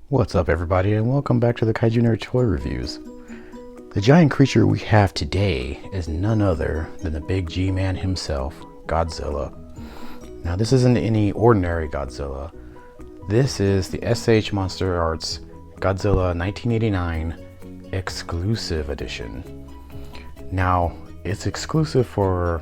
What's up, everybody, and welcome back to the TheKaijuNerd-Toy reviews. The giant creature we have today is none other than the big G-Man himself, Godzilla. Now, this isn't any ordinary Godzilla. This is the SH Monster Arts Godzilla 1989 Exclusive Edition. Now, it's exclusive for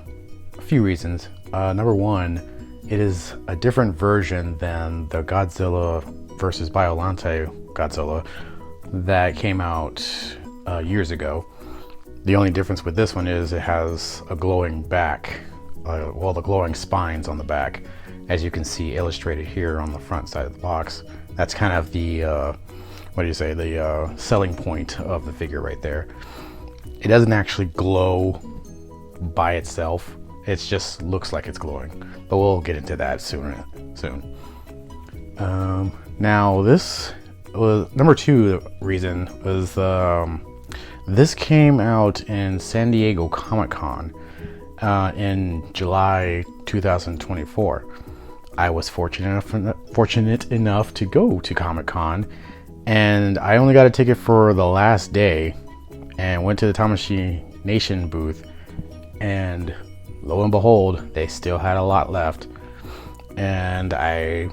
a few reasons. Number one, it is a different version than the Godzilla versus Biolante Godzilla that came out years ago. The only difference with this one is it has a glowing back, the glowing spines on the back, as you can see illustrated here on the front side of the box. That's kind of the the selling point of the figure right there. It doesn't actually glow by itself. It just looks like it's glowing, but we'll get into that soon. Now, this was number two reason was this came out in San Diego Comic-Con in July 2024. I was fortunate enough to go to Comic-Con, and I only got a ticket for the last day and went to the Tamashii Nation booth, and lo and behold, they still had a lot left, and I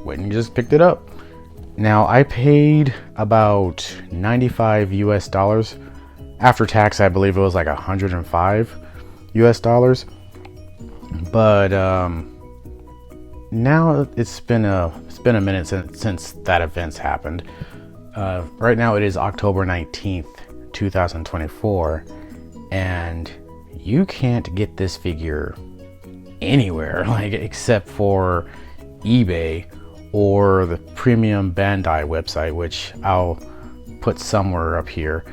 went and just picked it up. Now, I paid about 95 US dollars. After tax, I believe it was like 105 US dollars. But now it's been a minute since that event's happened. Right now it is October 19th, 2024, and you can't get this figure anywhere, except for eBay or the Premium Bandai website, which I'll put somewhere up here.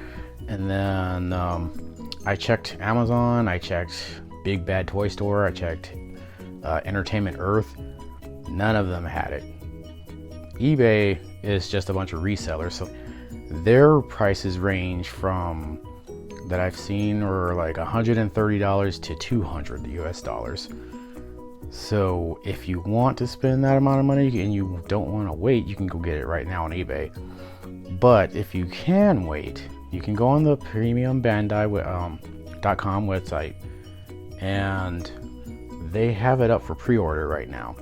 And then I checked Amazon, I checked Big Bad Toy Store, I checked Entertainment Earth. None of them had it. eBay is just a bunch of resellers, so their prices range from, that I've seen, are like $130 to 200 US dollars. So if you want to spend that amount of money and you don't want to wait, you can go get it right now on eBay. But if you can wait, you can go on the premiumbandai.com website, and they have it up for pre-order right now.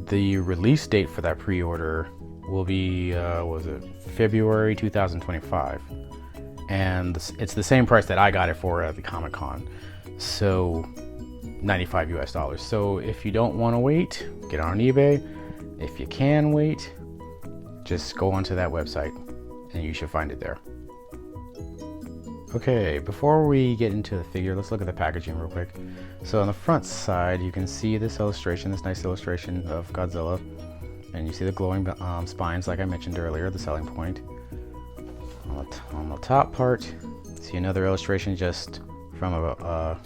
The release date for that pre-order will be February 2025, and it's the same price that I got it for at the Comic-Con, so 95 US dollars. So if you don't want to wait, get on eBay. If you can wait, just go onto that website and you should find it there. Okay, before we get into the figure, let's look at the packaging real quick. So on the front side, you can see this illustration, this nice illustration of Godzilla, and you see the glowing spines, like I mentioned earlier, the selling point. On the top part, see another illustration just from a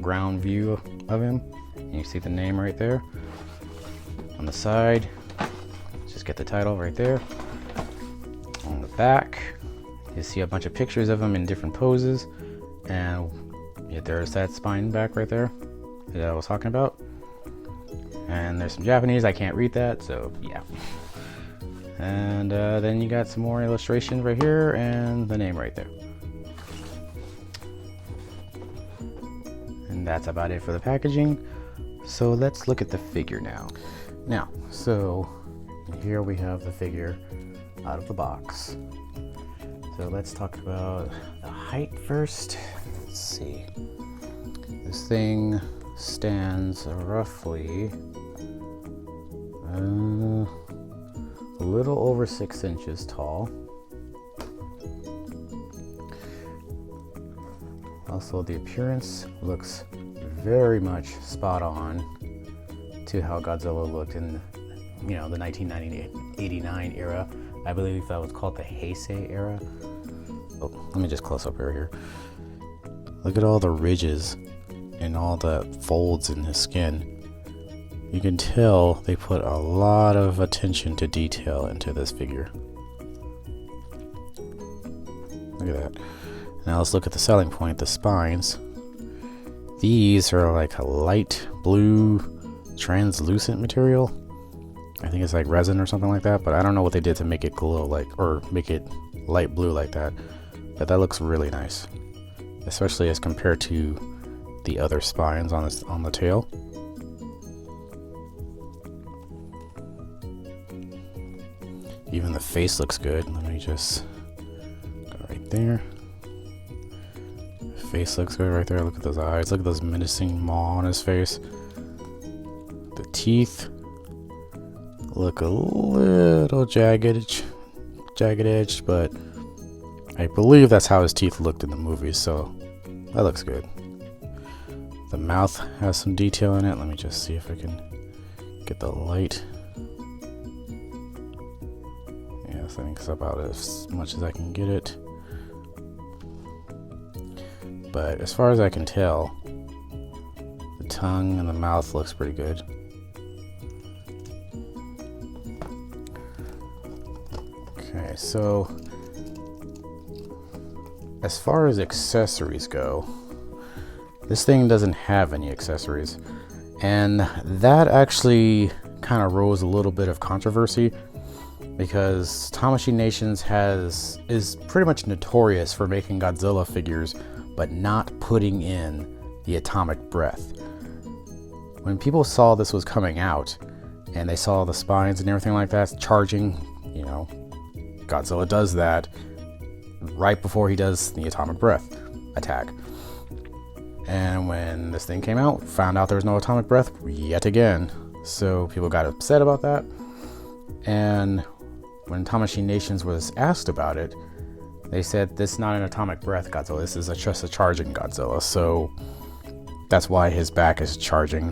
ground view of him, and you see the name right there. On the side, just get the title right there. On the back, you see a bunch of pictures of him in different poses, and there's that spine back right there that I was talking about. And there's some Japanese, I can't read that, so yeah. And then you got some more illustrations right here and the name right there. And that's about it for the packaging. So let's look at the figure now. So here we have the figure out of the box. So let's talk about the height first. Let's see. This thing stands roughly a little over 6 inches tall. Also, the appearance looks very much spot on to how Godzilla looked in, the 1989 era. I believe that was called the Heisei era. Oh, let me just close up here. Look at all the ridges and all the folds in his skin. You can tell they put a lot of attention to detail into this figure. Look at that. Now let's look at the selling point, the spines. These are like a light blue translucent material. I think it's like resin or something like that, but I don't know what they did to make it glow like, or make it light blue like that. But that looks really nice, especially as compared to the other spines on the tail. Even the face looks good. Let me just go right there. Face looks good right there. Look at those eyes. Look at those menacing maw on his face. The teeth look a little jagged edged, but I believe that's how his teeth looked in the movies, so that looks good. The mouth has some detail in it. Let me just see if I can get the light. Yes, I think it's about as much as I can get it. But as far as I can tell, the tongue and the mouth looks pretty good. Okay, so as far as accessories go, this thing doesn't have any accessories, and that actually kind of rose a little bit of controversy because Tamashii Nations is pretty much notorious for making Godzilla figures but not putting in the atomic breath. When people saw this was coming out and they saw the spines and everything like that charging, you know, Godzilla does that right before he does the atomic breath attack. And when this thing came out, found out there was no atomic breath yet again. So people got upset about that. And when Tamashii Nations was asked about it, they said this is not an atomic breath Godzilla, this is just a charging Godzilla. So that's why his back is charging,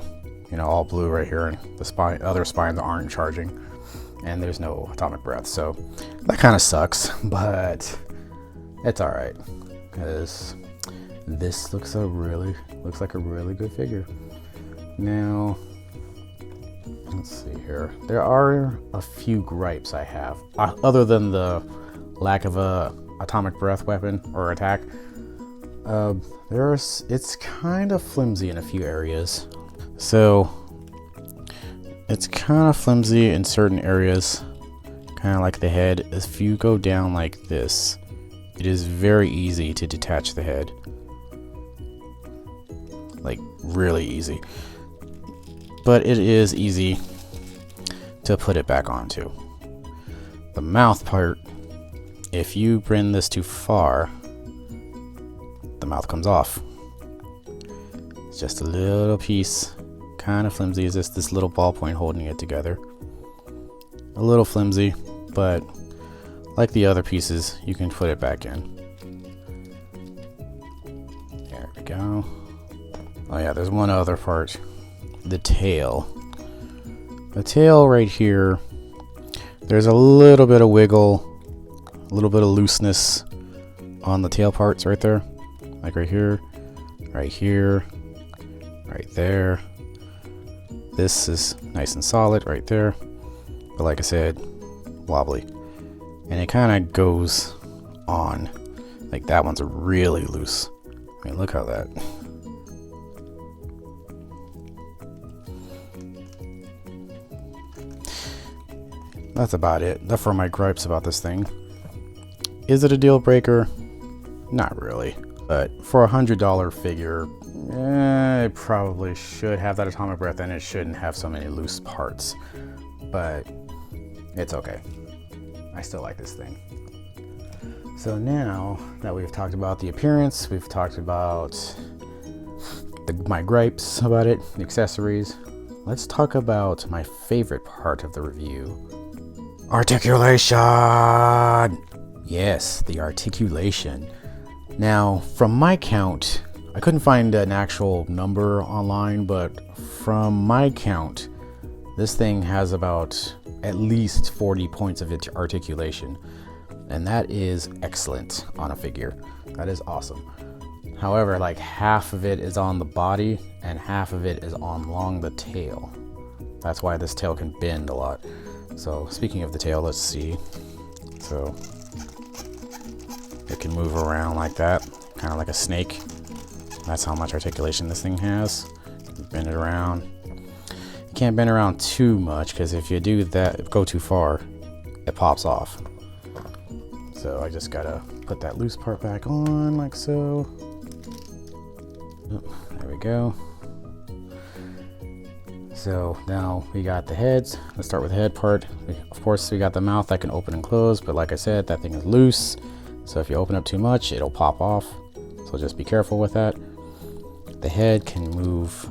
you know, all blue right here, and the other spines aren't charging, and there's no atomic breath. So that kind of sucks, but it's all right because this looks like a really good figure. Now, let's see here. There are a few gripes I have, other than the lack of a atomic breath weapon or attack. It's kind of flimsy in a few areas. So it's kind of flimsy in certain areas, kind of like the head. If you go down like this, it is very easy to detach the head. Like really easy. But it is easy to put it back onto. The mouth part, if you bring this too far, the mouth comes off. It's just a little piece, kind of flimsy. Is this little ballpoint holding it together? A little flimsy, but like the other pieces, you can put it back in. There we go. Oh yeah, there's one other part. The tail. The tail right here, there's a little bit of wiggle, a little bit of looseness on the tail parts right there. Like right here, right there. This is nice and solid right there. But like I said, wobbly. And it kind of goes on. Like that one's really loose. I mean, look how that. That's about it. That's for my gripes about this thing. Is it a deal breaker? Not really. But for $100 figure, it probably should have that atomic breath, and it shouldn't have so many loose parts. But it's okay. I still like this thing. So now that we've talked about the appearance, we've talked about my gripes about it, the accessories, let's talk about my favorite part of the review. Articulation! Yes, the articulation. Now, from my count, I couldn't find an actual number online, but from my count, this thing has about at least 40 points of articulation. And that is excellent on a figure. That is awesome. However, like half of it is on the body and half of it is along the tail. That's why this tail can bend a lot. So speaking of the tail, let's see. So it can move around like that, kind of like a snake. That's how much articulation this thing has. Bend it around. You can't bend around too much, because if you do that, go too far, it pops off. So I just gotta put that loose part back on like so. Oh, there we go. So now we got the heads. Let's start with the head part. Of course, we got the mouth that can open and close, but like I said, that thing is loose. So if you open up too much, it'll pop off. So just be careful with that. The head can move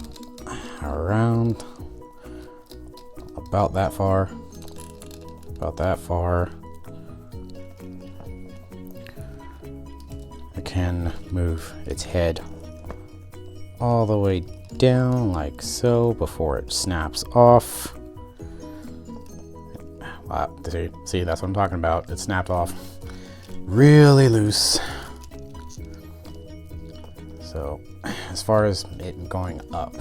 around about that far. About that far. It can move its head all the way down like so before it snaps off. Wow, see, that's what I'm talking about. It snapped off really loose. So as far as it going up,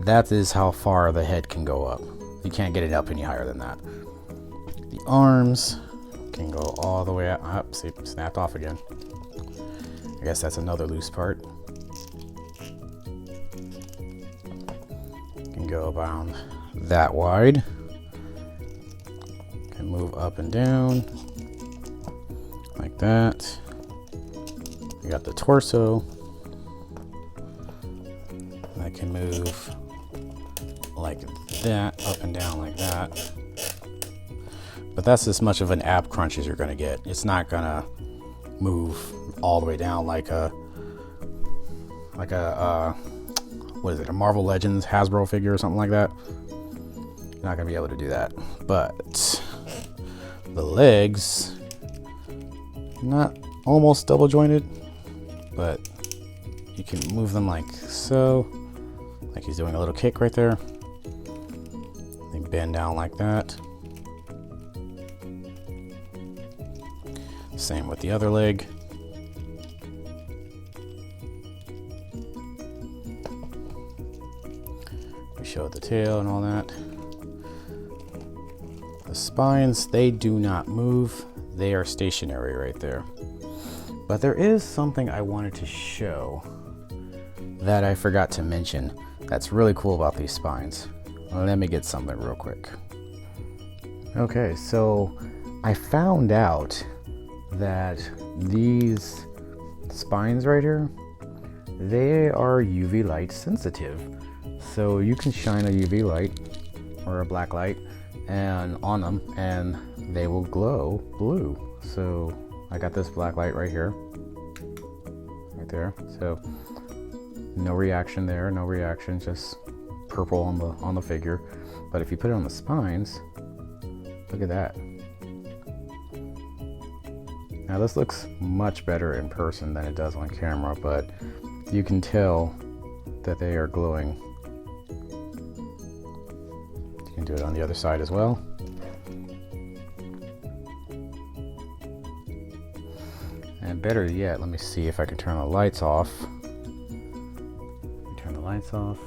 that is how far the head can go up. You can't get it up any higher than that. The arms can go all the way up. See, snapped off again. I guess that's another loose part. Can go around that wide. Can move up and down like that. We got the torso that can move like that, up and down like that. But that's as much of an ab crunch as you're gonna get. It's not gonna move all the way down like a what is it, a Marvel Legends Hasbro figure or something like that. You're not gonna be able to do that. But the legs, not almost double jointed, but you can move them like so, like he's doing a little kick right there. They bend down like that. Same with the other leg. We showed the tail and all that. The spines, they do not move. They are stationary right there. But there is something I wanted to show that I forgot to mention that's really cool about these spines. Let me get something real quick. Okay, so I found out that these spines right here, they are UV light sensitive. So you can shine a UV light or a black light and on them and they will glow blue. So I got this black light right here, right there. So no reaction there, no reaction, just purple on the figure. But if you put it on the spines, look at that. Now this looks much better in person than it does on camera, but you can tell that they are glowing. You can do it on the other side as well. And better yet, let me see if I can turn the lights off. Turn the lights off.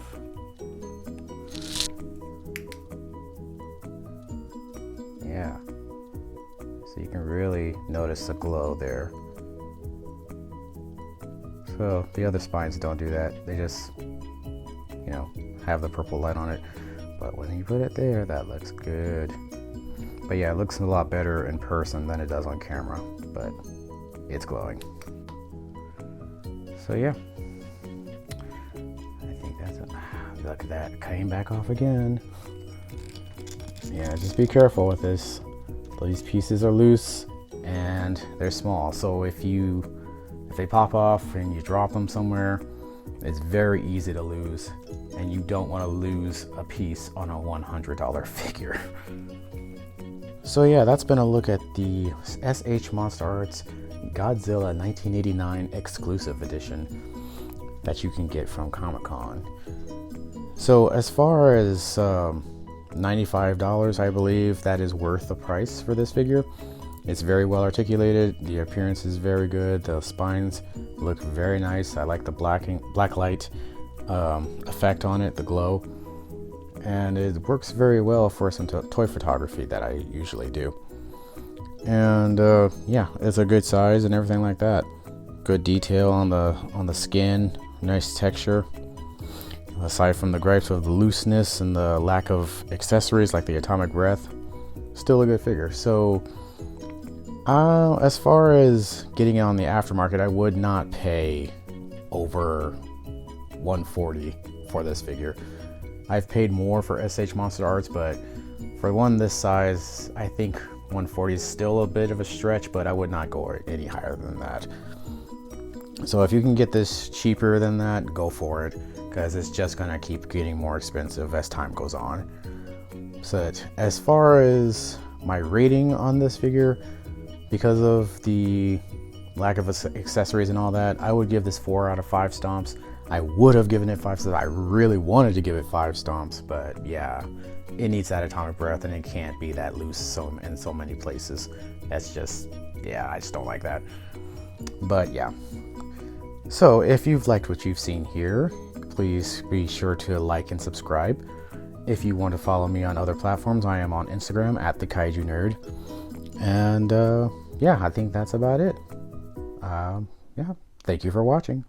Yeah. So you can really notice the glow there. So the other spines don't do that. They just, you know, have the purple light on it. But when you put it there, that looks good. But yeah, it looks a lot better in person than it does on camera. But it's glowing. So yeah. I think that's it. Look at that. Came back off again. Yeah, just be careful with this. These pieces are loose and they're small, so if they pop off and you drop them somewhere, it's very easy to lose, and you don't want to lose a piece on a $100 figure. So yeah, that's been a look at the SH Monster Arts Godzilla 1989 exclusive edition that you can get from Comic-Con. So as far as $95, I believe that is worth the price for this figure. It's very well articulated. The appearance is very good. The spines look very nice. I like the black light effect on it, the glow, and it works very well for some toy photography that I usually do. And yeah, it's a good size and everything like that. Good detail on the skin, nice texture. Aside from the gripes of the looseness and the lack of accessories like the atomic breath, still a good figure. So as far as getting it on the aftermarket, I would not pay over $140 for this figure. I've paid more for SH Monster Arts, but for one this size, I think $140 is still a bit of a stretch, but I would not go any higher than that. So if you can get this cheaper than that, go for it, because it's just gonna keep getting more expensive as time goes on. So as far as my rating on this figure, because of the lack of accessories and all that, I would give this 4 out of 5 stomps. I would have given it 5 stomps. I really wanted to give it 5 stomps, but yeah, it needs that atomic breath and it can't be that loose in so many places. That's just, yeah, I just don't like that. But yeah. So if you've liked what you've seen here, please be sure to like and subscribe. If you want to follow me on other platforms, I am on Instagram at TheKaijuNerd. And yeah, I think that's about it. Yeah, thank you for watching.